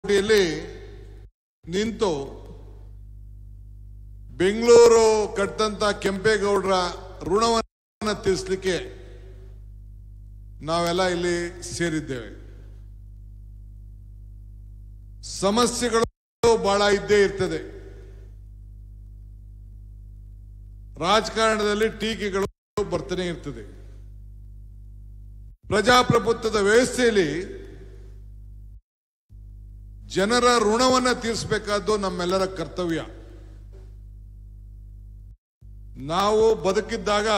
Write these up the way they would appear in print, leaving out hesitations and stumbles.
ಕೋಟಿಯಲ್ಲಿ ನಿಂತು ಬೆಂಗಳೂರು ಕಟ್ಟಂತ ಕೆಂಪೇಗೌಡರ ಋಣವನ್ನು ತೀರಿಸಲಿಕ್ಕೆ ನಾವೆಲ್ಲ ಇಲ್ಲಿ ಸೇರಿದ್ದೇವೆ. ಸಮಸ್ಯೆಗಳು ಬಹಳ ಇದ್ದೇ ಇರ್ತದೆ. ರಾಜಕಾರಣದಲ್ಲಿ ಟೀಕೆಗಳು ಬರ್ತಾನೆ ಇರ್ತದೆ. ಪ್ರಜಾಪ್ರಭುತ್ವದ ವ್ಯವಸ್ಥೆಯಲ್ಲಿ ಜನರ ಋಣವನ್ನು ತೀರಿಸಬೇಕಾದ್ದು ನಮ್ಮೆಲ್ಲರ ಕರ್ತವ್ಯ. ನಾವು ಬದುಕಿದ್ದಾಗ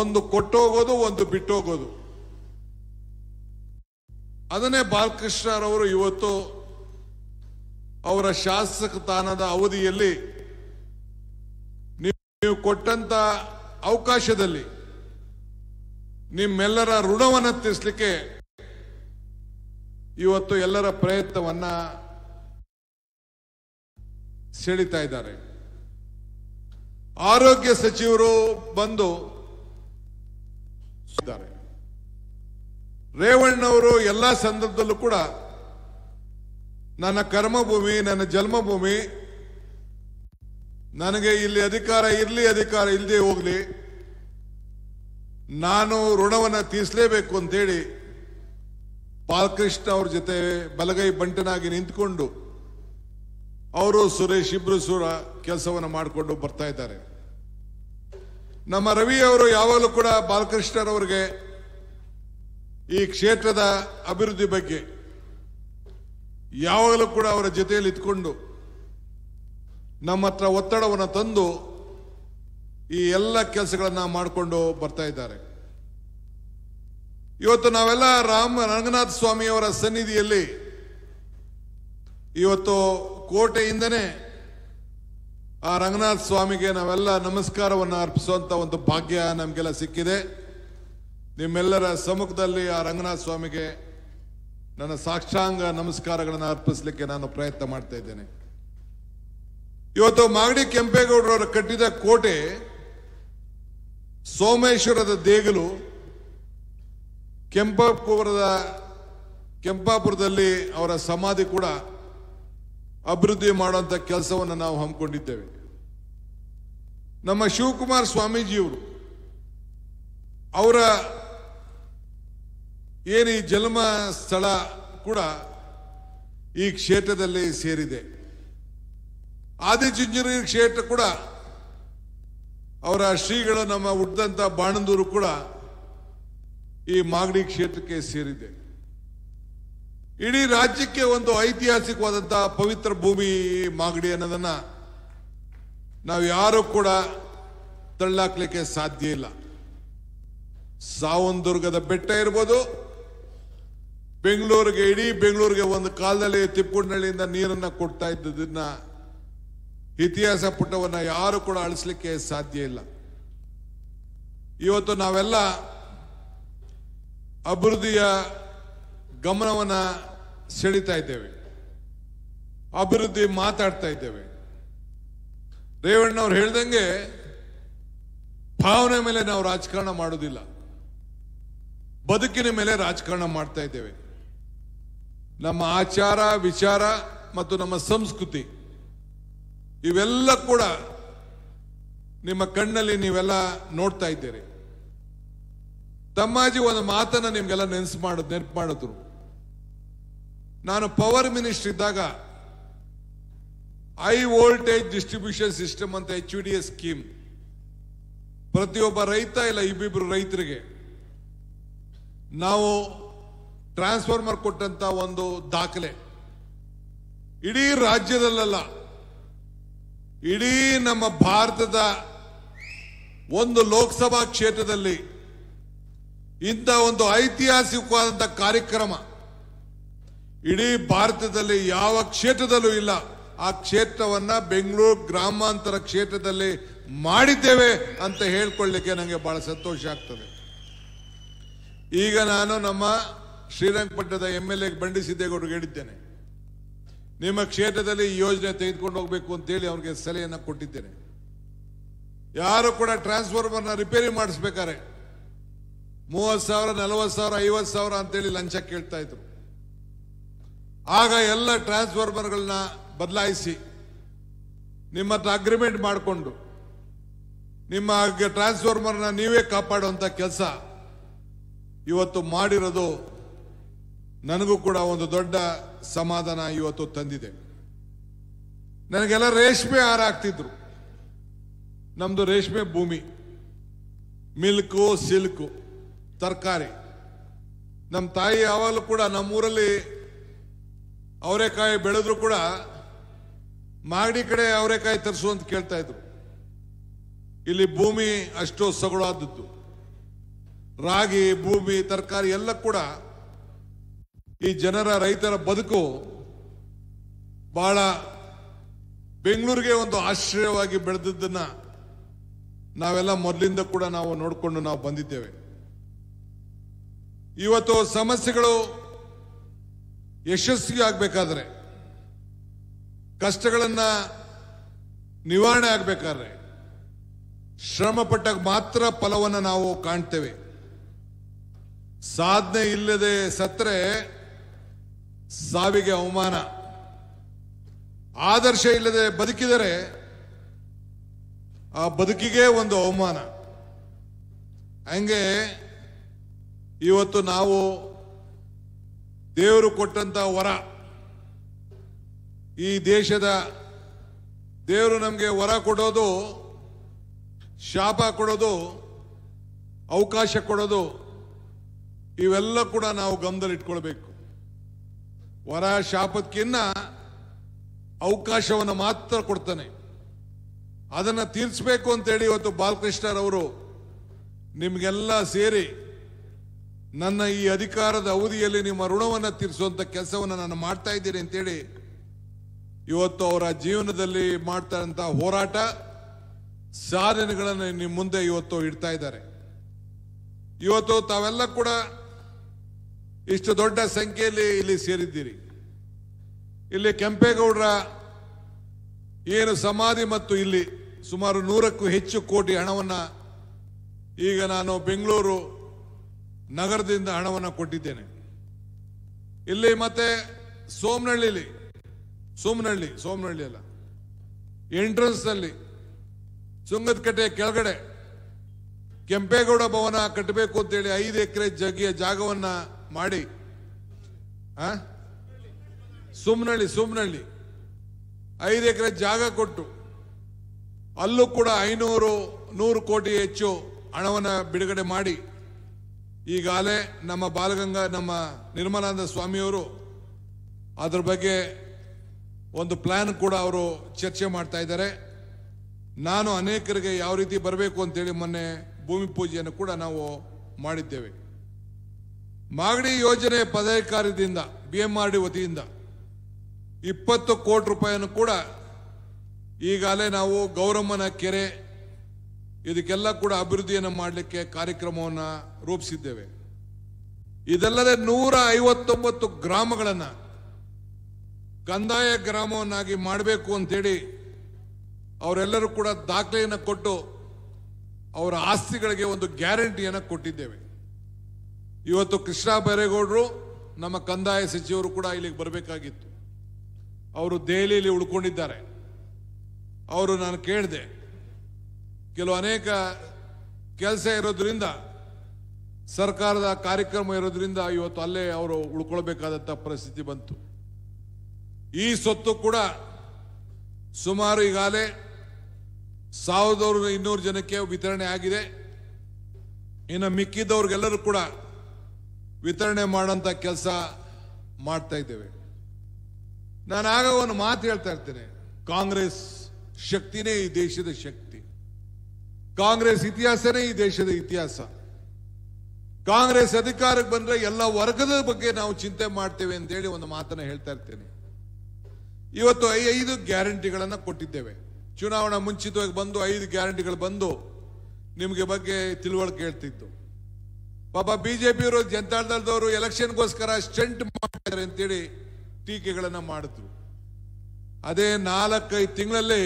ಒಂದು ಕೊಟ್ಟೋಗೋದು, ಒಂದು ಬಿಟ್ಟೋಗೋದು. ಅದನ್ನೇ ಬಾಲಕೃಷ್ಣರವರು ಇವತ್ತು ಅವರ ಶಾಸಕತಾನದ ಅವಧಿಯಲ್ಲಿ ನೀವು ಕೊಟ್ಟಂತ ಅವಕಾಶದಲ್ಲಿ ನಿಮ್ಮೆಲ್ಲರ ಋಣವನ್ನು ತೀರಿಸಲಿಕ್ಕೆ ಇವತ್ತು ಎಲ್ಲರ ಪ್ರಯತ್ನವನ್ನ ಸೆಳೀತಾ ಇದ್ದಾರೆ. ಆರೋಗ್ಯ ಸಚಿವರು ಬಂದು ರೇವಣ್ಣವರು ಎಲ್ಲ ಸಂದರ್ಭದಲ್ಲೂ ಕೂಡ ನನ್ನ ಕರ್ಮಭೂಮಿ, ನನ್ನ ಜನ್ಮಭೂಮಿ, ನನಗೆ ಇಲ್ಲಿ ಅಧಿಕಾರ ಇರಲಿ, ಅಧಿಕಾರ ಇಲ್ಲದೆ ಹೋಗ್ಲಿ, ನಾನು ಋಣವನ್ನು ತೀರಿಸಲೇಬೇಕು ಅಂತೇಳಿ ಬಾಲಕೃಷ್ಣ ಅವ್ರ ಜೊತೆ ಬಲಗೈ ಬಂಟನಾಗಿ ನಿಂತ್ಕೊಂಡು ಅವರು ಸುರೇಶ್ ಇಬ್ರು ಸೂರ ಕೆಲಸವನ್ನು ಮಾಡಿಕೊಂಡು ಬರ್ತಾ ಇದ್ದಾರೆ. ನಮ್ಮ ರವಿ ಅವರು ಯಾವಾಗಲೂ ಕೂಡ ಬಾಲಕೃಷ್ಣರವರಿಗೆ ಈ ಕ್ಷೇತ್ರದ ಅಭಿವೃದ್ಧಿ ಬಗ್ಗೆ ಯಾವಾಗಲೂ ಕೂಡ ಅವರ ಜೊತೆಯಲ್ಲಿ ಇದ್ಕೊಂಡು ನಮ್ಮ ಹತ್ರ ಒತ್ತಡವನ್ನು ತಂದು ಈ ಎಲ್ಲ ಕೆಲಸಗಳನ್ನ ಮಾಡಿಕೊಂಡು ಬರ್ತಾ ಇದ್ದಾರೆ. ಇವತ್ತು ನಾವೆಲ್ಲ ರಂಗನಾಥ ಸ್ವಾಮಿಯವರ ಸನ್ನಿಧಿಯಲ್ಲಿ ಇವತ್ತು ಕೋಟೆಯಿಂದನೇ ಆ ರಂಗನಾಥ ಸ್ವಾಮಿಗೆ ನಾವೆಲ್ಲ ನಮಸ್ಕಾರವನ್ನು ಅರ್ಪಿಸುವಂತ ಒಂದು ಭಾಗ್ಯ ನಮಗೆಲ್ಲ ಸಿಕ್ಕಿದೆ. ನಿಮ್ಮೆಲ್ಲರ ಸಮ್ಮುಖದಲ್ಲಿ ಆ ರಂಗನಾಥ ಸ್ವಾಮಿಗೆ ನನ್ನ ಸಾಷ್ಟಾಂಗ ನಮಸ್ಕಾರಗಳನ್ನು ಅರ್ಪಿಸಲಿಕ್ಕೆ ನಾನು ಪ್ರಯತ್ನ ಮಾಡ್ತಾ ಇದ್ದೇನೆ. ಇವತ್ತು ಮಾಗಡಿ ಕೆಂಪೇಗೌಡರವರು ಕಟ್ಟಿದ ಕೋಟೆ, ಸೋಮೇಶ್ವರದ ದೇಗುಲು, ಕೆಂಪಾಪುರದಲ್ಲಿ ಅವರ ಸಮಾಧಿ ಕೂಡ ಅಭಿವೃದ್ಧಿ ಮಾಡುವಂತ ಕೆಲಸವನ್ನು ನಾವು ಹಮ್ಮಿಕೊಂಡಿದ್ದೇವೆ. ನಮ್ಮ ಶಿವಕುಮಾರ ಸ್ವಾಮೀಜಿಯವರು ಅವರ ಏನು ಈ ಜನ್ಮ ಸ್ಥಳ ಕೂಡ ಈ ಕ್ಷೇತ್ರದಲ್ಲಿ ಸೇರಿದೆ. ಆದಿಚುಂಚನಗಿರಿ ಕ್ಷೇತ್ರ ಕೂಡ ಅವರ ಶ್ರೀಗಳು ನಮ್ಮ ಹುಟ್ಟಿದಂತ ಬಾಣಂದೂರು ಕೂಡ ಈ ಮಾಗಡಿ ಕ್ಷೇತ್ರಕ್ಕೆ ಸೇರಿದೆ. ಇಡೀ ರಾಜ್ಯಕ್ಕೆ ಒಂದು ಐತಿಹಾಸಿಕವಾದಂತಹ ಪವಿತ್ರ ಭೂಮಿ ಮಾಗಡಿ ಅನ್ನೋದನ್ನ ನಾವು ಯಾರು ಕೂಡ ತಳ್ಳಾಕ್ಲಿಕ್ಕೆ ಸಾಧ್ಯ ಇಲ್ಲ. ಸಾವಂದುರ್ಗದ ಬೆಟ್ಟ ಇರ್ಬೋದು, ಬೆಂಗಳೂರಿಗೆ, ಇಡೀ ಬೆಂಗಳೂರಿಗೆ ಒಂದು ಕಾಲದಲ್ಲಿ ತಿಪ್ಪುನಹಳ್ಳಿಯಿಂದ ನೀರನ್ನ ಕೊಡ್ತಾ ಇದ್ದದನ್ನ ಇತಿಹಾಸ ಪುಟವನ್ನ ಯಾರು ಕೂಡ ಅಳಿಸ್ಲಿಕ್ಕೆ ಸಾಧ್ಯ ಇಲ್ಲ. ಇವತ್ತು ನಾವೆಲ್ಲ ಅಭಿವೃದ್ಧಿಯ ಗಮನವನ್ನ ಸೆಳೀತಾ ಇದ್ದೇವೆ, ಅಭಿವೃದ್ಧಿ ಮಾತಾಡ್ತಾ ಇದ್ದೇವೆ. ರೇವಣ್ಣವ್ರು ಹೇಳ್ದಂಗೆ ಭಾವನೆ ಮೇಲೆ ನಾವು ರಾಜಕಾರಣ ಮಾಡೋದಿಲ್ಲ, ಬದುಕಿನ ಮೇಲೆ ರಾಜಕಾರಣ ಮಾಡ್ತಾ ಇದ್ದೇವೆ. ನಮ್ಮ ಆಚಾರ ವಿಚಾರ ಮತ್ತು ನಮ್ಮ ಸಂಸ್ಕೃತಿ ಇವೆಲ್ಲ ಕೂಡ ನಿಮ್ಮ ಕಣ್ಣಲ್ಲಿ ನೀವೆಲ್ಲ ನೋಡ್ತಾ ಇದ್ದೀರಿ. ತಮ್ಮಾಜಿ ಒಂದು ಮಾತನ್ನ ನಿಮ್ಗೆಲ್ಲ ನೆನಪು ಮಾಡಿದ್ರು. ನಾನು ಪವರ್ ಮಿನಿಸ್ಟರ್ ಇದ್ದಾಗ ಹೈ ವೋಲ್ಟೇಜ್ ಡಿಸ್ಟ್ರಿಬ್ಯೂಷನ್ ಸಿಸ್ಟಮ್ ಅಂತ HVDS ಸ್ಕೀಮ್ ಪ್ರತಿಯೊಬ್ಬ ರೈತ ಇಲ್ಲ ಇಬ್ಬಿಬ್ರು ರೈತರಿಗೆ ನಾವು ಟ್ರಾನ್ಸ್ಫಾರ್ಮರ್ ಕೊಟ್ಟಂತ ಒಂದು ದಾಖಲೆ ಇಡೀ ರಾಜ್ಯದಲ್ಲ, ಇಡೀ ನಮ್ಮ ಭಾರತದ ಒಂದು ಲೋಕಸಭಾ ಕ್ಷೇತ್ರದಲ್ಲಿ ಇಂಥ ಒಂದು ಐತಿಹಾಸಿಕವಾದಂಥ ಕಾರ್ಯಕ್ರಮ ಇಡೀ ಭಾರತದಲ್ಲಿ ಯಾವ ಕ್ಷೇತ್ರದಲ್ಲೂ ಇಲ್ಲ. ಆ ಕ್ಷೇತ್ರವನ್ನ ಬೆಂಗಳೂರು ಗ್ರಾಮಾಂತರ ಕ್ಷೇತ್ರದಲ್ಲಿ ಮಾಡಿದ್ದೇವೆ ಅಂತ ಹೇಳ್ಕೊಳ್ಳಿಕ್ಕೆ ನನಗೆ ಬಹಳ ಸಂತೋಷ ಆಗ್ತದೆ. ಈಗ ನಾನು ನಮ್ಮ ಶ್ರೀರಂಗಪಟ್ಟಣದ MLA ಬಂಡಿ ಸಿದ್ದೇಗೌಡರಿಗೆ ಹೇಳಿದ್ದೇನೆ, ನಿಮ್ಮ ಕ್ಷೇತ್ರದಲ್ಲಿ ಈ ಯೋಜನೆ ತೆಗೆದುಕೊಂಡು ಹೋಗ್ಬೇಕು ಅಂತೇಳಿ ಅವ್ರಿಗೆ ಸಲಹೆಯನ್ನು ಕೊಟ್ಟಿದ್ದೇನೆ. ಯಾರು ಕೂಡ ಟ್ರಾನ್ಸ್ಫಾರ್ಮರ್ನ ರಿಪೇರಿ ಮಾಡಿಸ್ಬೇಕಾರೆ 30,000, 40,000, 50,000 ಅಂತೇಳಿ ಲಂಚ ಕೇಳ್ತಾ ಇದ್ರು. ಆಗ ಎಲ್ಲ ಟ್ರಾನ್ಸ್ಫಾರ್ಮರ್ಗಳನ್ನ ಬದಲಾಯಿಸಿ ನಿಮ್ಮ ಹತ್ರ ಅಗ್ರಿಮೆಂಟ್ ಮಾಡಿಕೊಂಡು ನಿಮ್ಮ ಟ್ರಾನ್ಸ್ಫಾರ್ಮರ್ನ ನೀವೇ ಕಾಪಾಡುವಂತ ಕೆಲಸ ಇವತ್ತು ಮಾಡಿರೋದು ನನಗೂ ಕೂಡ ಒಂದು ದೊಡ್ಡ ಸಮಾಧಾನ ಇವತ್ತು ತಂದಿದೆ. ನನಗೆಲ್ಲ ರೇಷ್ಮೆ ಹಾರ ಹಾಕ್ತಿದ್ರು. ನಮ್ದು ರೇಷ್ಮೆ ಭೂಮಿ, ಮಿಲ್ಕು ಸಿಲ್ಕು ತರಕಾರಿ. ನಮ್ಮ ತಾಯಿ ಯಾವಾಗಲೂ ಕೂಡ ನಮ್ಮೂರಲ್ಲಿ ಅವರೆಕಾಯಿ ಬೆಳೆದ್ರು ಕೂಡ ಮಾಗಡಿ ಕಡೆ ಅವರೆಕಾಯಿ ತರಿಸು ಅಂತ ಕೇಳ್ತಾ ಇದ್ರು. ಇಲ್ಲಿ ಭೂಮಿ ಅಷ್ಟು ಸೊಗಡಾದದ್ದು. ರಾಗಿ, ಭೂಮಿ, ತರಕಾರಿ ಎಲ್ಲ ಕೂಡ ಈ ಜನರ ರೈತರ ಬದುಕು ಬಹಳ ಬೆಂಗಳೂರಿಗೆ ಒಂದು ಆಶ್ರಯವಾಗಿ ಬೆಳೆದದ್ದನ್ನ ನಾವೆಲ್ಲ ಮೊದಲಿಂದ ಕೂಡ ನಾವು ನೋಡಿಕೊಂಡು ನಾವು ಬಂದಿದ್ದೇವೆ. ಇವತ್ತು ಸಮಸ್ಯೆಗಳು ಯಶಸ್ವಿ ಆಗ್ಬೇಕಾದ್ರೆ, ಕಷ್ಟಗಳನ್ನ ನಿವಾರಣೆ ಆಗ್ಬೇಕಾದ್ರೆ ಶ್ರಮ ಪಟ್ಟಾಗ ಮಾತ್ರ ಫಲವನ್ನು ನಾವು ಕಾಣ್ತೇವೆ. ಸಾಧನೆ ಇಲ್ಲದೆ ಸತ್ರೆ ಸಾವಿಗೆ ಅವಮಾನ. ಆದರ್ಶ ಇಲ್ಲದೆ ಬದುಕಿದರೆ ಆ ಬದುಕಿಗೆ ಒಂದು ಅವಮಾನ. ಹಂಗೆ ಇವತ್ತು ನಾವು ದೇವರು ಕೊಟ್ಟಂತ ವರ, ಈ ದೇಶದ ದೇವರು ನಮಗೆ ವರ ಕೊಡೋದು, ಶಾಪ ಕೊಡೋದು, ಅವಕಾಶ ಕೊಡೋದು, ಇವೆಲ್ಲ ಕೂಡ ನಾವು ಗಮನದಲ್ಲಿ ಇಟ್ಕೊಳ್ಬೇಕು. ವರ ಶಾಪಕ್ಕಿನ್ನ ಅವಕಾಶವನ್ನು ಮಾತ್ರ ಕೊಡ್ತಾನೆ. ಅದನ್ನು ತೀರಿಸಬೇಕು ಅಂತೇಳಿ ಇವತ್ತು ಬಾಲಕೃಷ್ಣರವರು ನಿಮಗೆಲ್ಲ ಸೇರಿ ನನ್ನ ಈ ಅಧಿಕಾರದ ಅವಧಿಯಲ್ಲಿ ನಿಮ್ಮ ಋಣವನ್ನು ತೀರಿಸುವಂತ ಕೆಲಸವನ್ನು ನಾನು ಮಾಡ್ತಾ ಇದ್ದೀನಿ ಅಂತೇಳಿ ಇವತ್ತು ಅವರ ಜೀವನದಲ್ಲಿ ಮಾಡ್ತಾ ಇರುವಂತಹ ಹೋರಾಟ, ಸಾಧನೆಗಳನ್ನು ನಿಮ್ಮ ಮುಂದೆ ಇವತ್ತು ಇಡ್ತಾ ಇದ್ದಾರೆ. ಇವತ್ತು ತಾವೆಲ್ಲ ಕೂಡ ಇಷ್ಟು ದೊಡ್ಡ ಸಂಖ್ಯೆಯಲ್ಲಿ ಇಲ್ಲಿ ಸೇರಿದ್ದೀರಿ. ಇಲ್ಲಿ ಕೆಂಪೇಗೌಡರ ಏನು ಸಮಾಧಿ ಮತ್ತು ಇಲ್ಲಿ ಸುಮಾರು 100ಕ್ಕೂ ಹೆಚ್ಚು ಕೋಟಿ ಹಣವನ್ನ ಈಗ ನಾನು ಬೆಂಗಳೂರು ನಗರದಿಂದ ಹಣವನ್ನು ಕೊಟ್ಟಿದ್ದೇನೆ. ಇಲ್ಲಿ ಮತ್ತೆ ಸೋಮನಹಳ್ಳಿ ಅಲ್ಲ, ಎಂಟ್ರೆನ್ಸ್ ನಲ್ಲಿ ಸುಂಗದಕಟ್ಟೆ ಕೆಳಗಡೆ ಕೆಂಪೇಗೌಡ ಭವನ ಕಟ್ಟಬೇಕು ಅಂತೇಳಿ 5 ಎಕರೆ ಜಾಗವನ್ನ ಮಾಡಿ, ಸುಮ್ನಹಳ್ಳಿ 5 ಎಕರೆ ಜಾಗ ಕೊಟ್ಟು ಅಲ್ಲೂ ಕೂಡ 100 ಕೋಟಿ ಹೆಚ್ಚು ಹಣವನ್ನು ಬಿಡುಗಡೆ ಮಾಡಿ ಈಗಾಗಲೇ ನಮ್ಮ ನಿರ್ಮಲಾನಂದ ಸ್ವಾಮಿಯವರು ಅದ್ರ ಬಗ್ಗೆ ಒಂದು ಪ್ಲಾನ್ ಕೂಡ ಅವರು ಚರ್ಚೆ ಮಾಡ್ತಾ ಇದ್ದಾರೆ. ನಾನು ಅನೇಕರಿಗೆ ಯಾವ ರೀತಿ ಬರಬೇಕು ಅಂತೇಳಿ ಮೊನ್ನೆ ಭೂಮಿ ಪೂಜೆಯನ್ನು ಕೂಡ ನಾವು ಮಾಡಿದ್ದೇವೆ. ಮಾಗಡಿ ಯೋಜನೆ ಪದಾಧಿಕಾರಿದಿಂದ BMRD ವತಿಯಿಂದ 20 ಕೋಟಿ ರೂಪಾಯಿಯನ್ನು ಕೂಡ ಈಗಾಗಲೇ ನಾವು ಗೌರಮ್ಮನ ಕೆರೆ ಇದಕ್ಕೆಲ್ಲ ಕೂಡ ಅಭಿವೃದ್ಧಿಯನ್ನು ಮಾಡಲಿಕ್ಕೆ ಕಾರ್ಯಕ್ರಮವನ್ನು ರೂಪಿಸಿದ್ದೇವೆ. ಇದಲ್ಲದೆ 159 ಗ್ರಾಮಗಳನ್ನ ಕಂದಾಯ ಗ್ರಾಮವನ್ನಾಗಿ ಮಾಡಬೇಕು ಅಂತೇಳಿ ಅವರೆಲ್ಲರೂ ಕೂಡ ದಾಖಲೆಯನ್ನು ಕೊಟ್ಟು ಅವರ ಆಸ್ತಿಗಳಿಗೆ ಒಂದು ಗ್ಯಾರಂಟಿಯನ್ನು ಕೊಟ್ಟಿದ್ದೇವೆ. ಇವತ್ತು ಕೃಷ್ಣ ಬೈರೇಗೌಡರು ನಮ್ಮ ಕಂದಾಯ ಸಚಿವರು ಕೂಡ ಇಲ್ಲಿಗೆ ಬರಬೇಕಾಗಿತ್ತು. ಅವರು ದೆಹಲಿಯಲ್ಲಿ ಉಳ್ಕೊಂಡಿದ್ದಾರೆ. ಅವರು ನಾನು ಕೇಳಿದೆ, ಅನೇಕ ಕೆಲಸ ಇರೋದ್ರಿಂದ, ಸರ್ಕಾರದ ಕಾರ್ಯಕ್ರಮ ಇರೋದ್ರಿಂದ ಇವತ್ತು ಅಲ್ಲೇ ಅವರು ಉಳ್ಕೊಳ್ಬೇಕಾದಂತ ಪರಿಸ್ಥಿತಿ ಬಂತು. ಈ ಸೊತ್ತು ಕೂಡ ಸುಮಾರು ಈಗಾಗಲೇ 1200 ಜನಕ್ಕೆ ವಿತರಣೆ ಆಗಿದೆ. ಇನ್ನು ಮಿಕ್ಕಿದವ್ರಿಗೆಲ್ಲರೂ ಕೂಡ ವಿತರಣೆ ಮಾಡೋಂಥ ಕೆಲಸ ಮಾಡ್ತಾ ಇದ್ದೇವೆ. ನಾನು ಆಗ ಒಂದು ಮಾತು ಹೇಳ್ತಾ ಇರ್ತೇನೆ, ಕಾಂಗ್ರೆಸ್ ಶಕ್ತಿನೇ ಈ ದೇಶದ ಶಕ್ತಿ, ಕಾಂಗ್ರೆಸ್ ಇತಿಹಾಸನೇ ಈ ದೇಶದ ಇತಿಹಾಸ. ಕಾಂಗ್ರೆಸ್ ಅಧಿಕಾರಕ್ಕೆ ಬಂದ್ರೆ ಎಲ್ಲ ವರ್ಗದ ಬಗ್ಗೆ ನಾವು ಚಿಂತೆ ಮಾಡ್ತೇವೆ ಅಂತೇಳಿ ಒಂದು ಮಾತನ್ನ ಹೇಳ್ತಾ ಇರ್ತೇನೆ. ಇವತ್ತು 5 ಗ್ಯಾರಂಟಿಗಳನ್ನ ಕೊಟ್ಟಿದ್ದೇವೆ. ಚುನಾವಣಾ ಮುಂಚಿತವಾಗಿ ಬಂದು 5 ಗ್ಯಾರಂಟಿಗಳು ಬಂದು ನಿಮಗೆ ಬಗ್ಗೆ ತಿಳುವಳಿಕೆ ಹೇಳ್ತಿದ್ದು. ಪಾಪ ಬಿಜೆಪಿಯವರು, ಜನತಾದಳದವರು ಎಲೆಕ್ಷನ್ಗೋಸ್ಕರ ಸ್ಟಂಟ್ ಮಾಡ್ತಾರೆ ಅಂತೇಳಿ ಟೀಕೆಗಳನ್ನ ಮಾಡಿದ್ರು. ಅದೇ 4-5 ತಿಂಗಳಲ್ಲಿ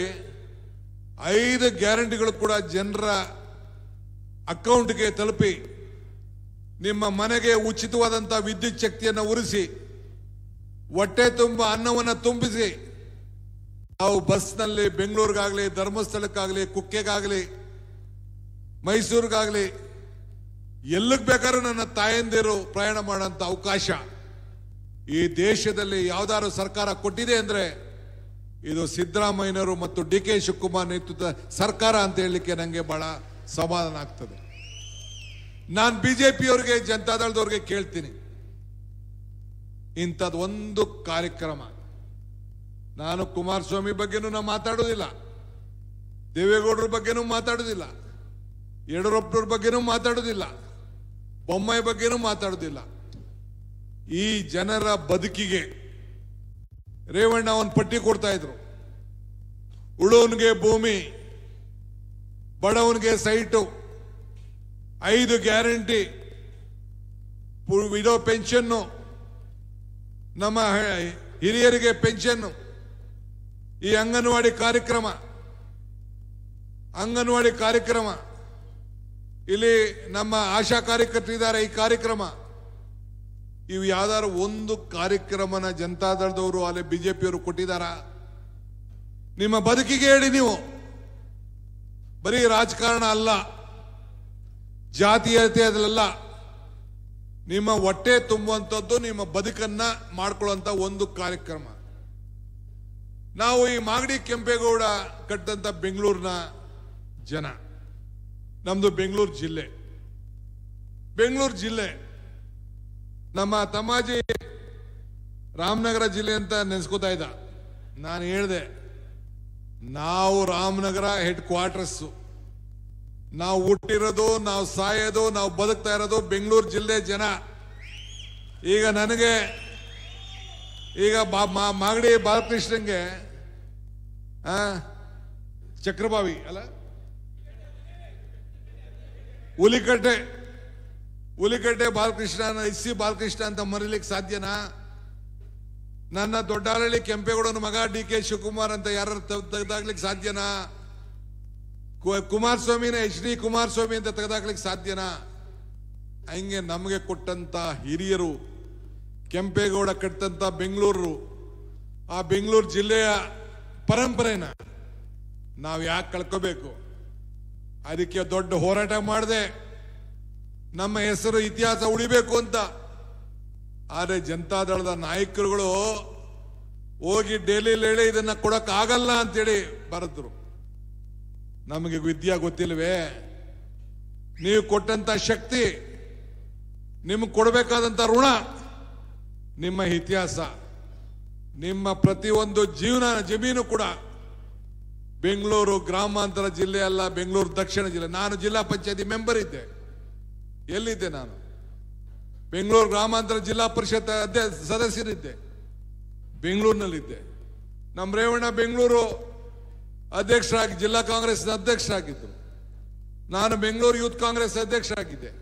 5 ಗ್ಯಾರಂಟಿಗಳು ಕೂಡ ಜನರ ಅಕೌಂಟ್ಗೆ ತಲುಪಿ ನಿಮ್ಮ ಮನೆಗೆ ಉಚಿತವಾದಂತಹ ವಿದ್ಯುತ್ ಶಕ್ತಿಯನ್ನು ಉರಿಸಿ ಹೊಟ್ಟೆ ತುಂಬ ಅನ್ನವನ್ನು ತುಂಬಿಸಿ ನಾವು ಬಸ್ನಲ್ಲಿ ಬೆಂಗಳೂರಿಗಾಗಲಿ, ಧರ್ಮಸ್ಥಳಕ್ಕಾಗಲಿ, ಕುಕ್ಕೆಗಾಗಲಿ, ಮೈಸೂರಿಗಾಗಲಿ ಎಲ್ಲಿಗೆ ಬೇಕಾದ್ರೂ ನನ್ನ ತಾಯಂದಿರು ಪ್ರಯಾಣ ಮಾಡೋಂಥ ಅವಕಾಶ ಈ ದೇಶದಲ್ಲಿ ಯಾವ್ದಾದ್ರು ಸರ್ಕಾರ ಕೊಟ್ಟಿದೆ ಅಂದ್ರೆ ಇದು ಸಿದ್ದರಾಮಯ್ಯನವರು ಮತ್ತು DK ಶಿವಕುಮಾರ್ ನೇತೃತ್ವದ ಸರ್ಕಾರ ಅಂತ ಹೇಳಲಿಕ್ಕೆ ನನಗೆ ಬಹಳ ಸಮಾಧಾನ ಆಗ್ತದೆ. ನಾನು ಬಿಜೆಪಿಯವರಿಗೆ, ಜನತಾದಳದವ್ರಿಗೆ ಕೇಳ್ತೀನಿ, ಇಂಥದ್ದು ಒಂದು ಕಾರ್ಯಕ್ರಮ, ನಾನು ಕುಮಾರಸ್ವಾಮಿ ಬಗ್ಗೆನೂ ನಾನು ಮಾತಾಡೋದಿಲ್ಲ, ದೇವೇಗೌಡರ ಬಗ್ಗೆನೂ ಮಾತಾಡೋದಿಲ್ಲ, ಯಡಿಯೂರಪ್ಪನವ್ರ ಬಗ್ಗೆನೂ ಮಾತಾಡೋದಿಲ್ಲ, ಬೊಮ್ಮಾಯಿ ಬಗ್ಗೆನೂ ಮಾತಾಡೋದಿಲ್ಲ. ಈ ಜನರ ಬದುಕಿಗೆ ರೇವಣ್ಣ ಒಂದು ಪಟ್ಟಿ ಕೊಡ್ತಾ ಇದ್ರು. ಉಳೋನ್ಗೆ ಭೂಮಿ, ಬಡವನಿಗೆ ಸೈಟು, 5 ಗ್ಯಾರಂಟಿ, ವಿಡೋ ಪೆನ್ಷನ್ನು, ನಮ್ಮ ಹಿರಿಯರಿಗೆ ಪೆನ್ಷನ್ನು, ಈ ಅಂಗನವಾಡಿ ಕಾರ್ಯಕ್ರಮ, ಇಲ್ಲಿ ನಮ್ಮ ಆಶಾ ಕಾರ್ಯಕರ್ತರಿದ್ದಾರೆ, ಈ ಕಾರ್ಯಕ್ರಮ, ಇವು ಯಾವ್ದಾದ್ರು ಒಂದು ಕಾರ್ಯಕ್ರಮನ ಜನತಾದಳದವರು ಅಲ್ಲಿ ಬಿಜೆಪಿಯವರು ಕೊಟ್ಟಿದಾರ? ನಿಮ್ಮ ಬದುಕಿಗೆ ಹೇಳಿ. ನೀವು ಬರೀ ರಾಜಕಾರಣ ಅಲ್ಲ, ಜಾತೀಯತೆ ಅದಲ್ಲ, ನಿಮ್ಮ ಹೊಟ್ಟೆ ತುಂಬುವಂಥದ್ದು, ನಿಮ್ಮ ಬದುಕನ್ನ ಮಾಡ್ಕೊಳ್ಳುವಂತ ಒಂದು ಕಾರ್ಯಕ್ರಮ. ನಾವು ಈ ಮಾಗಡಿ ಕೆಂಪೇಗೌಡ ಕಟ್ಟಂತ ಬೆಂಗಳೂರಿನ ಜನ, ನಮ್ದು ಬೆಂಗಳೂರು ಜಿಲ್ಲೆ, ನಮ್ಮ ತಮ್ಮಾಜಿ ರಾಮನಗರ ಜಿಲ್ಲೆ ಅಂತ ನೆನೆಸ್ಕೋತಾ ಇದ್ದ. ನಾನು ಹೇಳಿದೆ, ನಾವು ರಾಮನಗರ ಹೆಡ್ ಕ್ವಾರ್ಟರ್ಸ್, ನಾವು ಹುಟ್ಟಿರೋದು, ನಾವು ಸಾಯೋದು, ನಾವು ಬದುಕ್ತಾ ಇರೋದು ಬೆಂಗಳೂರು ಜಿಲ್ಲೆ ಜನ. ಈಗ ನನಗೆ ಮಾಗಡಿ ಬಾಲಕೃಷ್ಣಂಗೆ ಚಕ್ರಬಾವಿ ಅಲ್ಲ, ಹುಲಿಕಟ್ಟೆ ಬಾಲಕೃಷ್ಣ, SC ಬಾಲಕೃಷ್ಣ ಅಂತ ಮರಿಲಿಕ್ಕೆ ಸಾಧ್ಯನಾ? ನನ್ನ ದೊಡ್ಡಹಳ್ಳಿ ಕೆಂಪೇಗೌಡನ ಮಗ DK ಶಿವಕುಮಾರ್ ಅಂತ ಯಾರು ತೆಗೆದಾಕ್ಲಿಕ್ಕೆ ಸಾಧ್ಯನಾ? ಕುಮಾರಸ್ವಾಮಿನ HD ಕುಮಾರಸ್ವಾಮಿ ಅಂತ ತೆಗೆದಾಕ್ಲಿಕ್ಕೆ ಸಾಧ್ಯನಾ? ಹಂಗೆ ನಮಗೆ ಕೊಟ್ಟಂತ ಹಿರಿಯರು, ಕೆಂಪೇಗೌಡ ಕಟ್ಟಂತ ಬೆಂಗಳೂರು, ಆ ಬೆಂಗಳೂರು ಜಿಲ್ಲೆಯ ಪರಂಪರೆನ ನಾವು ಯಾಕೆ ಕಳ್ಕೋಬೇಕು? ಅದಕ್ಕೆ ದೊಡ್ಡ ಹೋರಾಟ ಮಾಡಿದೆ, ನಮ್ಮ ಹೆಸರು ಇತಿಹಾಸ ಉಳಿಬೇಕು ಅಂತ. ಆದರೆ ಜನತಾದಳದ ನಾಯಕರುಗಳು ಹೋಗಿ ಡೆಲ್ಲಿಲಿ ಹೇಳಿ ಇದನ್ನ ಕೊಡಕ್ ಆಗಲ್ಲ ಅಂತೇಳಿ ಬರೆದ್ರು. ನಮಗೆ ವಿದ್ಯಾ ಗೊತ್ತಿಲ್ವೇ? ನೀವು ಕೊಟ್ಟಂತ ಶಕ್ತಿ, ನಿಮ್ಗೆ ಕೊಡಬೇಕಾದಂತ ಋಣ, ನಿಮ್ಮ ಇತಿಹಾಸ, ನಿಮ್ಮ ಪ್ರತಿಯೊಂದು ಜಮೀನು ಕೂಡ ಬೆಂಗಳೂರು ಗ್ರಾಮಾಂತರ ಜಿಲ್ಲೆ ಅಲ್ಲ, ಬೆಂಗಳೂರು ದಕ್ಷಿಣ ಜಿಲ್ಲೆ. ನಾನು ಜಿಲ್ಲಾ ಪಂಚಾಯತಿ ಮೆಂಬರ್ ಇದ್ದೆ. ಎಲ್ಲಿದ್ದೆ ನಾನು? ಬೆಂಗಳೂರು ಗ್ರಾಮಾಂತರ ಜಿಲ್ಲಾ ಪರಿಷತ್ ಸದಸ್ಯರಿದ್ದೆ, ಬೆಂಗಳೂರಿನಲ್ಲಿದ್ದೆ. ನಮ್ಮ ರೇವಣ್ಣ ಬೆಂಗಳೂರು ಅಧ್ಯಕ್ಷರಾಗಿ, ಜಿಲ್ಲಾ ಕಾಂಗ್ರೆಸ್ ಅಧ್ಯಕ್ಷರಾಗಿದ್ದರು. ನಾನು ಬೆಂಗಳೂರು ಯೂತ್ ಕಾಂಗ್ರೆಸ್ ಅಧ್ಯಕ್ಷರಾಗಿದ್ದೆ.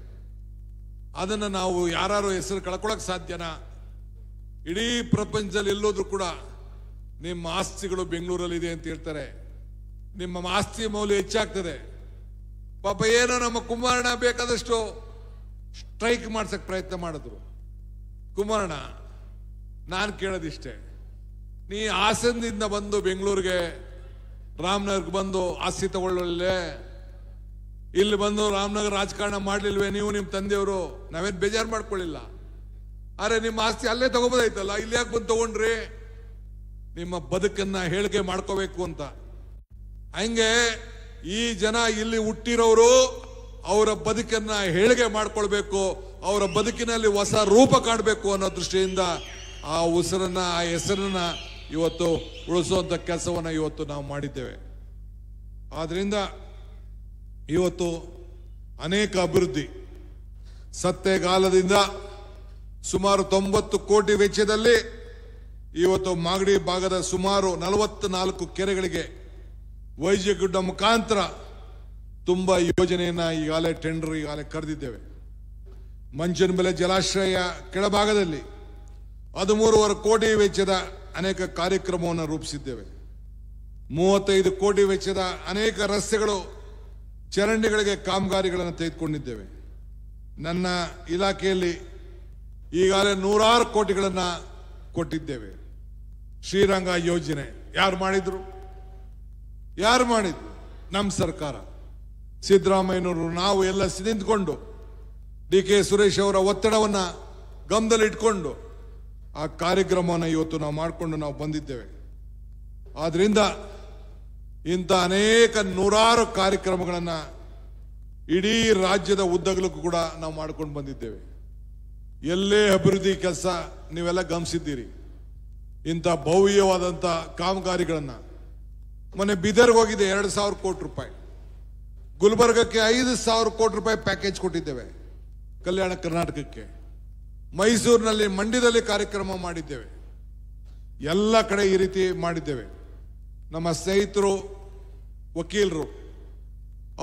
ಅದನ್ನು ನಾವು ಯಾರು ಹೆಸರು ಕಳ್ಕೊಳಕ್ ಸಾಧ್ಯನಾ? ಇಡೀ ಪ್ರಪಂಚದಲ್ಲಿ ಎಲ್ಲೋದ್ರೂ ಕೂಡ ನಿಮ್ಮ ಆಸ್ತಿಗಳು ಬೆಂಗಳೂರಲ್ಲಿದೆ ಅಂತ ಹೇಳ್ತಾರೆ. ನಿಮ್ಮ ಆಸ್ತಿ ಮೌಲ್ಯ ಹೆಚ್ಚಾಗ್ತದೆ. ಪಾಪ ಏನೋ ನಮ್ಮ ಕುಮಾರಣ್ಣ ಬೇಕಾದಷ್ಟು ಸ್ಟ್ರೈಕ್ ಮಾಡ್ಸಕ್ ಪ್ರಯತ್ನ ಮಾಡಿದ್ರು. ಕುಮಾರಣ್ಣ, ನಾನು ಕೇಳೋದಿಷ್ಟೇ, ನೀ ಹಾಸನದಿಂದ ಬಂದು ಬೆಂಗಳೂರಿಗೆ, ರಾಮನಗರ್ಗೆ ಬಂದು ಆಸ್ತಿ ತಗೊಳ್ಳಲೇ, ಇಲ್ಲಿ ಬಂದು ರಾಮನಗರ ರಾಜಕಾರಣ ಮಾಡ್ಲಿಲ್ವೇ ನೀವು, ನಿಮ್ಮ ತಂದೆಯವರು? ನಾವೇನು ಬೇಜಾರು ಮಾಡ್ಕೊಳ್ಳಿಲ್ಲ. ಅರೆ, ನಿಮ್ಮ ಆಸ್ತಿ ಅಲ್ಲೇ ತಗೋಬೋದಾಯ್ತಲ್ಲ, ಇಲ್ಲಿ ಯಾಕೆ ಬಂದು ತಗೊಂಡ್ರಿ? ನಿಮ್ಮ ಬದುಕನ್ನ ಹೇಳಿಕೆ ಮಾಡ್ಕೋಬೇಕು ಅಂತ. ಹಂಗೆ ಈ ಜನ ಇಲ್ಲಿ ಹುಟ್ಟಿರೋರು ಅವರ ಬದುಕನ್ನ ಹೇಳಿಕೆ ಮಾಡ್ಕೊಳ್ಬೇಕು, ಅವರ ಬದುಕಿನಲ್ಲಿ ಹೊಸ ರೂಪ ಕಾಣಬೇಕು ಅನ್ನೋ ದೃಷ್ಟಿಯಿಂದ ಆ ಉಸಿರನ್ನ, ಆ ಹೆಸರನ್ನ ಇವತ್ತು ಉಳಿಸುವಂತ ಕೆಲಸವನ್ನ ಇವತ್ತು ನಾವು ಮಾಡಿದ್ದೇವೆ. ಆದ್ರಿಂದ ಇವತ್ತು ಅನೇಕ ಅಭಿವೃದ್ಧಿ, ಸತ್ತೆಗಾಲದಿಂದ ಸುಮಾರು 90 ಕೋಟಿ ವೆಚ್ಚದಲ್ಲಿ ಇವತ್ತು ಮಾಗಡಿ ಭಾಗದ ಸುಮಾರು 44 ಕೆರೆಗಳಿಗೆ ವೈದ್ಯಗುಡ್ಡ ಮುಖಾಂತರ ತುಂಬಾ ಯೋಜನೆಯನ್ನ ಈಗಾಗಲೇ ಟೆಂಡರ್ ಈಗಾಗಲೇ ಕರೆದಿದ್ದೇವೆ. ಮಂಚನಬೆಲೆ ಜಲಾಶಯ ಕೆಳಭಾಗದಲ್ಲಿ 13.5 ಕೋಟಿ ವೆಚ್ಚದ ಅನೇಕ ಕಾರ್ಯಕ್ರಮವನ್ನು ರೂಪಿಸಿದ್ದೇವೆ. 35 ಕೋಟಿ ವೆಚ್ಚದ ಅನೇಕ ರಸ್ತೆಗಳು, ಚರಂಡಿಗಳಿಗೆ ಕಾಮಗಾರಿಗಳನ್ನು ತೆಗೆದುಕೊಂಡಿದ್ದೇವೆ. ನನ್ನ ಇಲಾಖೆಯಲ್ಲಿ ಈಗಾಗಲೇ 100 ಕೋಟಿಗಳನ್ನು ಕೊಟ್ಟಿದ್ದೇವೆ. ಶ್ರೀರಂಗ ಯೋಜನೆ ಯಾರು ಮಾಡಿದ್ರು? ನಮ್ಮ ಸರ್ಕಾರ, ಸಿದ್ದರಾಮಯ್ಯನವರು, ನಾವು ಎಲ್ಲ ನಿಂತ್ಕೊಂಡು DK ಸುರೇಶ್ ಅವರ ಒತ್ತಡವನ್ನ ಗಮನದಲ್ಲಿಟ್ಕೊಂಡು ಆ ಕಾರ್ಯಕ್ರಮವನ್ನು ಇವತ್ತು ನಾವು ಮಾಡಿಕೊಂಡು ನಾವು ಬಂದಿದ್ದೇವೆ. ಆದ್ರಿಂದ ಇಂಥ ಅನೇಕ ನೂರಾರು ಕಾರ್ಯಕ್ರಮಗಳನ್ನು ಇಡೀ ರಾಜ್ಯದ ಉದ್ದಗಲಕ್ಕೂ ಕೂಡ ನಾವು ಮಾಡ್ಕೊಂಡು ಬಂದಿದ್ದೇವೆ. ಎಲ್ಲೇ ಅಭಿವೃದ್ಧಿ ಕೆಲಸ ನೀವೆಲ್ಲ ಗಮನಿಸಿದ್ದೀರಿ. ಇಂಥ ಭವ್ಯವಾದಂಥ ಕಾಮಗಾರಿಗಳನ್ನು ಮೊನ್ನೆ ಬೀದರ್ಗೆ ಹೋಗಿದೆ 2,000 ಕೋಟಿ ರೂಪಾಯಿ, ಗುಲ್ಬರ್ಗಕ್ಕೆ 5,000 ಕೋಟಿ ರೂಪಾಯಿ ಪ್ಯಾಕೇಜ್ ಕೊಟ್ಟಿದ್ದೇವೆ, ಕಲ್ಯಾಣ ಕರ್ನಾಟಕಕ್ಕೆ. ಮೈಸೂರಿನಲ್ಲಿ, ಮಂಡ್ಯದಲ್ಲಿ ಕಾರ್ಯಕ್ರಮ ಮಾಡಿದ್ದೇವೆ. ಎಲ್ಲ ಕಡೆ ಈ ರೀತಿ ಮಾಡಿದ್ದೇವೆ. ನಮ್ಮ ಸ್ನೇಹಿತರು ವಕೀಲರು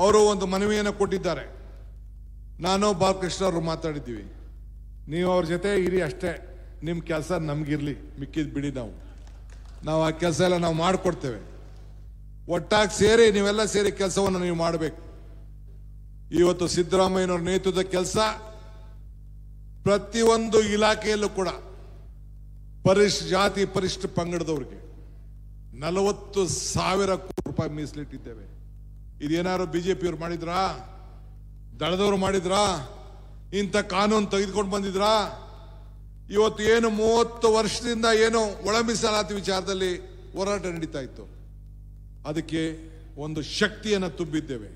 ಅವರು ಒಂದು ಮನವಿಯನ್ನು ಕೊಟ್ಟಿದ್ದಾರೆ. ನಾನು ಬಾಲಕೃಷ್ಣ ಅವರು ಮಾತಾಡಿದ್ದೀವಿ. ನೀವು ಅವ್ರ ಜೊತೆ ಇರಿ ಅಷ್ಟೇ, ನಿಮ್ಮ ಕೆಲಸ ನಮಗಿರ್ಲಿ, ಮಿಕ್ಕಿದ್ ಬಿಡಿ, ನಾವು ಆ ಕೆಲಸ ಎಲ್ಲ ನಾವು ಮಾಡಿಕೊಡ್ತೇವೆ. ಒಟ್ಟಾಗಿ ಸೇರಿ ನೀವೆಲ್ಲ ಸೇರಿ ಕೆಲಸವನ್ನು ನೀವು ಮಾಡಬೇಕು. ಇವತ್ತು ಸಿದ್ದರಾಮಯ್ಯನವ್ರ ನೇತೃತ್ವದ ಕೆಲಸ ಪ್ರತಿಯೊಂದು ಇಲಾಖೆಯಲ್ಲೂ ಕೂಡ ಪರಿಶಿಷ್ಟ ಜಾತಿ, ಪರಿಶಿಷ್ಟ ಪಂಗಡದವ್ರಿಗೆ 40,000 ಕೋಟಿ ರೂಪಾಯಿ ಮೀಸಲಿಟ್ಟಿದ್ದೇವೆ. ಇದೇನಾದ್ರು ಬಿಜೆಪಿಯವ್ರು ಮಾಡಿದ್ರಾ? ದಳದವ್ರು ಮಾಡಿದ್ರಾ? ಇಂಥ ಕಾನೂನು ತೆಗೆದುಕೊಂಡು ಬಂದಿದ್ರಾ? ಇವತ್ತು ಏನು 30 ವರ್ಷದಿಂದ ಏನು ಒಳ ಮೀಸಲಾತಿ ವಿಚಾರದಲ್ಲಿ ಹೋರಾಟ ನಡೀತಾ ಇತ್ತು, ಅದಕ್ಕೆ ಒಂದು ಶಕ್ತಿಯನ್ನು ತುಂಬಿದ್ದೇವೆ.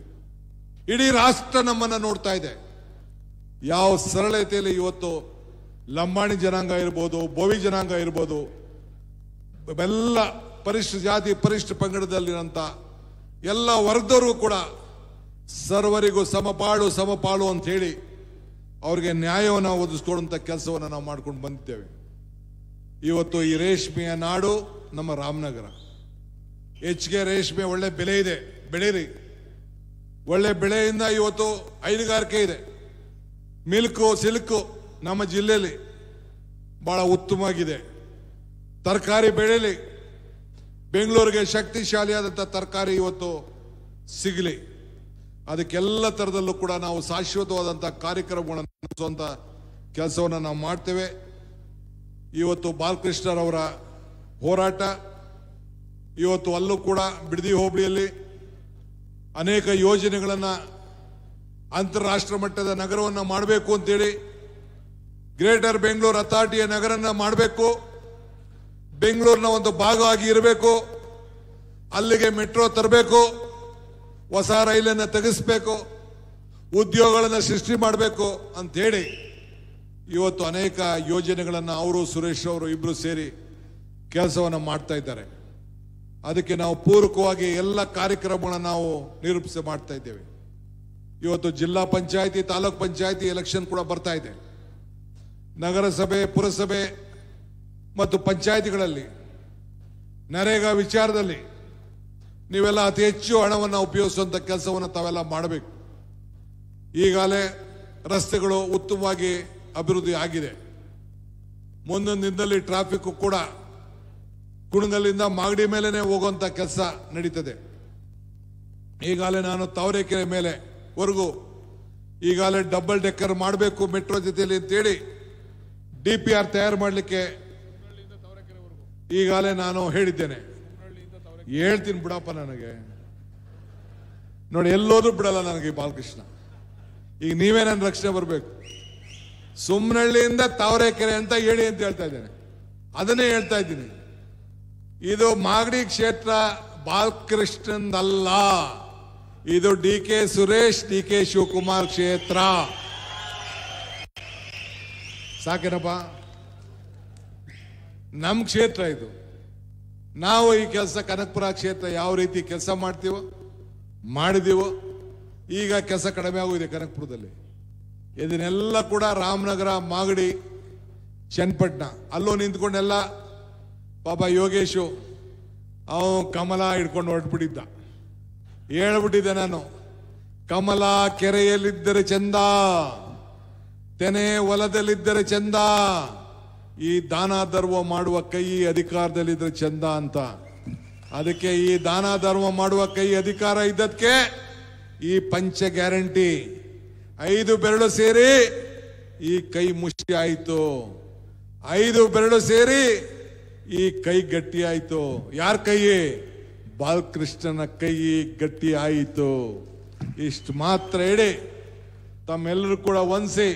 ಇಡೀ ರಾಷ್ಟ್ರ ನಮ್ಮನ್ನ ನೋಡ್ತಾ ಇದೆ. ಯಾವ ಸರಳತೆಯಲ್ಲಿ ಇವತ್ತು ಲಂಬಾಣಿ ಜನಾಂಗ ಇರ್ಬೋದು, ಬೋವಿ ಜನಾಂಗ ಇರ್ಬೋದು, ಎಲ್ಲ ಪರಿಶಿಷ್ಟ ಜಾತಿ, ಪರಿಶಿಷ್ಟ ಪಂಗಡದಲ್ಲಿರೋಂಥ ಎಲ್ಲ ವರ್ಗದವ್ರಿಗೂ ಕೂಡ ಸರ್ವರಿಗೂ ಸಮಪಾಳು ಅಂತ ಹೇಳಿ ಅವ್ರಿಗೆ ನ್ಯಾಯವನ್ನು ಒದಗಿಸ್ಕೊಡುವಂಥ ಕೆಲಸವನ್ನು ನಾವು ಮಾಡ್ಕೊಂಡು ಬಂದಿದ್ದೇವೆ. ಇವತ್ತು ಈ ರೇಷ್ಮೆಯ ನಾಡು ನಮ್ಮ ರಾಮನಗರ. ಹೆಚ್ಚಿಗೆ ರೇಷ್ಮೆ ಒಳ್ಳೆ ಬೆಲೆ ಇದೆ, ಬೆಳೀರಿ. ಒಳ್ಳೆ ಬೆಳೆಯಿಂದ ಇವತ್ತು ಹೈನುಗಾರಿಕೆ ಇದೆ. ಮಿಲ್ಕು, ಸಿಲ್ಕು ನಮ್ಮ ಜಿಲ್ಲೆಯಲ್ಲಿ ಬಹಳ ಉತ್ತಮವಾಗಿದೆ. ತರಕಾರಿ ಬೆಳೆಯಲಿ, ಬೆಂಗಳೂರಿಗೆ ಶಕ್ತಿಶಾಲಿಯಾದಂಥ ತರಕಾರಿ ಇವತ್ತು ಸಿಗಲಿ. ಅದಕ್ಕೆಲ್ಲ ಥರದಲ್ಲೂ ಕೂಡ ನಾವು ಶಾಶ್ವತವಾದಂಥ ಕಾರ್ಯಕ್ರಮಗಳನ್ನು ನಡೆಸುವಂಥ ಕೆಲಸವನ್ನು ನಾವು ಮಾಡ್ತೇವೆ. ಇವತ್ತು ಬಾಲಕೃಷ್ಣರವರ ಹೋರಾಟ, ಇವತ್ತು ಅಲ್ಲೂ ಕೂಡ ಬಿಡದಿ ಹೋಬಳಿಯಲ್ಲಿ ಅನೇಕ ಯೋಜನೆಗಳನ್ನು, ಅಂತಾರಾಷ್ಟ್ರ ಮಟ್ಟದ ನಗರವನ್ನು ಮಾಡಬೇಕು ಅಂತೇಳಿ, ಗ್ರೇಟರ್ ಬೆಂಗಳೂರು ಅಥಾರಿಟಿಯ ನಗರನ ಮಾಡಬೇಕು, ಬೆಂಗಳೂರಿನ ಒಂದು ಭಾಗ ಆಗಿ ಇರಬೇಕು, ಅಲ್ಲಿಗೆ ಮೆಟ್ರೋ ತರಬೇಕು, ಹೊಸ ರೈಲನ್ನು ತೆಗೆಸಬೇಕು, ಉದ್ಯೋಗಗಳನ್ನು ಸೃಷ್ಟಿ ಮಾಡಬೇಕು ಅಂತೇಳಿ ಇವತ್ತು ಅನೇಕ ಯೋಜನೆಗಳನ್ನು ಅವರು, ಸುರೇಶ್ ಅವರು ಇಬ್ರು ಸೇರಿ ಕೆಲಸವನ್ನು ಮಾಡ್ತಾ ಇದ್ದಾರೆ. ಅದಕ್ಕೆ ನಾವು ಪೂರಕವಾಗಿ ಎಲ್ಲ ಕಾರ್ಯಕ್ರಮಗಳನ್ನು ನಾವು ನಿರೂಪಿಸಿ ಮಾಡ್ತಾ ಇದ್ದೇವೆ. ಇವತ್ತು ಜಿಲ್ಲಾ ಪಂಚಾಯತಿ, ತಾಲೂಕ್ ಪಂಚಾಯತಿ ಎಲೆಕ್ಷನ್ ಕೂಡ ಬರ್ತಾ ಇದೆ. ನಗರಸಭೆ, ಪುರಸಭೆ ಮತ್ತು ಪಂಚಾಯತಿಗಳಲ್ಲಿ ನರೇಗಾ ವಿಚಾರದಲ್ಲಿ ನೀವೆಲ್ಲ ಅತಿ ಹೆಚ್ಚು ಹಣವನ್ನು ಉಪಯೋಗಿಸುವಂಥ ಕೆಲಸವನ್ನು ತಾವೆಲ್ಲ ಮಾಡಬೇಕು. ಈಗಾಗಲೇ ರಸ್ತೆಗಳು ಉತ್ತಮವಾಗಿ ಅಭಿವೃದ್ಧಿ ಆಗಿದೆ. ಮುಂದಿನ ದಿನದಲ್ಲಿ ಟ್ರಾಫಿಕ್ ಕೂಡ ಕುಣಗಲ್ಲಿಂದ ಮಾಗಡಿ ಮೇಲೆನೆ ಹೋಗುವಂಥ ಕೆಲಸ ನಡೀತದೆ. ಈಗಾಗಲೇ ನಾನು ತಾವರೆಕೆರೆ ಮೇಲೆ ವರೆಗೂ ಈಗಾಗಲೇ ಡಬಲ್ ಡೆಕ್ಕರ್ ಮಾಡಬೇಕು ಮೆಟ್ರೋ ಜೊತೆಯಲ್ಲಿ ಅಂತೇಳಿ DPR ತಯಾರು ಮಾಡಲಿಕ್ಕೆ ಈಗಾಗಲೇ ನಾನು ಹೇಳಿದ್ದೇನೆ. ಹೇಳ್ತೀನಿ ಬಿಡಪ್ಪ, ನನಗೆ ನೋಡಿ ಎಲ್ಲೋದ್ರೂ ಬಿಡಲ್ಲ ನನಗೆ ಬಾಲಕೃಷ್ಣ. ಈಗ ನೀವೇ ನನ್ನ ರಕ್ಷಣೆ ಬರಬೇಕು. ಸುಮ್ನಹಳ್ಳಿಯಿಂದ ತಾವರೆಕೆರೆ ಅಂತ ಹೇಳಿ ಅಂತ ಹೇಳ್ತಾ ಇದ್ದೇನೆ, ಅದನ್ನೇ ಹೇಳ್ತಾ ಇದ್ದೀನಿ. ಇದು ಮಾಗಡಿ ಕ್ಷೇತ್ರ ಬಾಲಕೃಷ್ಣಂದಲ್ಲ, ಇದು DK ಸುರೇಶ್, DK ಶಿವಕುಮಾರ್ ಕ್ಷೇತ್ರ. ಸಾಕೇನಪ್ಪ? ನಮ್ಮ ಕ್ಷೇತ್ರ ಇದು. ನಾವು ಈ ಕೆಲಸ ಕನಕಪುರ ಕ್ಷೇತ್ರ ಯಾವ ರೀತಿ ಕೆಲಸ ಮಾಡಿದೀವೋ ಈಗ ಕೆಲಸ ಕಡಿಮೆ ಆಗೋಗಿದೆ ಕನಕಪುರದಲ್ಲಿ. ಇದನ್ನೆಲ್ಲ ಕೂಡ ರಾಮನಗರ, ಮಾಗಡಿ, ಚನ್ನಪಟ್ಟಣ ಅಲ್ಲೂ ನಿಂತ್ಕೊಂಡೆಲ್ಲ ಪಾಪ ಯೋಗೇಶು ಅವನು ಕಮಲ ಹಿಡ್ಕೊಂಡು ಹೊರಟ್ಬಿಟ್ಟಿದ್ದ. ಹೇಳ್ಬಿಟ್ಟಿದ್ದೆ ನಾನು, ಕಮಲ ಕೆರೆಯಲ್ಲಿದ್ದರೆ ಚಂದ, ತೆನೆ ಹೊಲದಲ್ಲಿದ್ದರೆ ಚಂದ, ಈ ದಾನ ಧರ್ಮ ಮಾಡುವ ಕೈ ಅಧಿಕಾರದಲ್ಲಿದ್ರೆ ಚಂದ ಅಂತ. ಅದಕ್ಕೆ ಈ ದಾನ ಧರ್ಮ ಮಾಡುವ ಕೈ ಅಧಿಕಾರ ಇದ್ದದಕ್ಕೆ ಈ ಪಂಚ ಗ್ಯಾರಂಟಿ 5 ಬೆರಳು ಸೇರಿ ಈ ಕೈ ಮುಷ್ಟಿ ಆಯಿತು. 5 ಬೆರಳು ಸೇರಿ ಈ ಕೈ ಗಟ್ಟಿ ಆಯ್ತು. ಯಾರ ಕೈ? ಬಾಲಕೃಷ್ಣನ ಕೈ ಗಟ್ಟಿ ಆಯಿತು. ಇಷ್ಟು ಮಾತ್ರ ಹೇಳಿ ತಮ್ಮೆಲ್ಲರೂ ಕೂಡ ಒಂದ್ಸಿ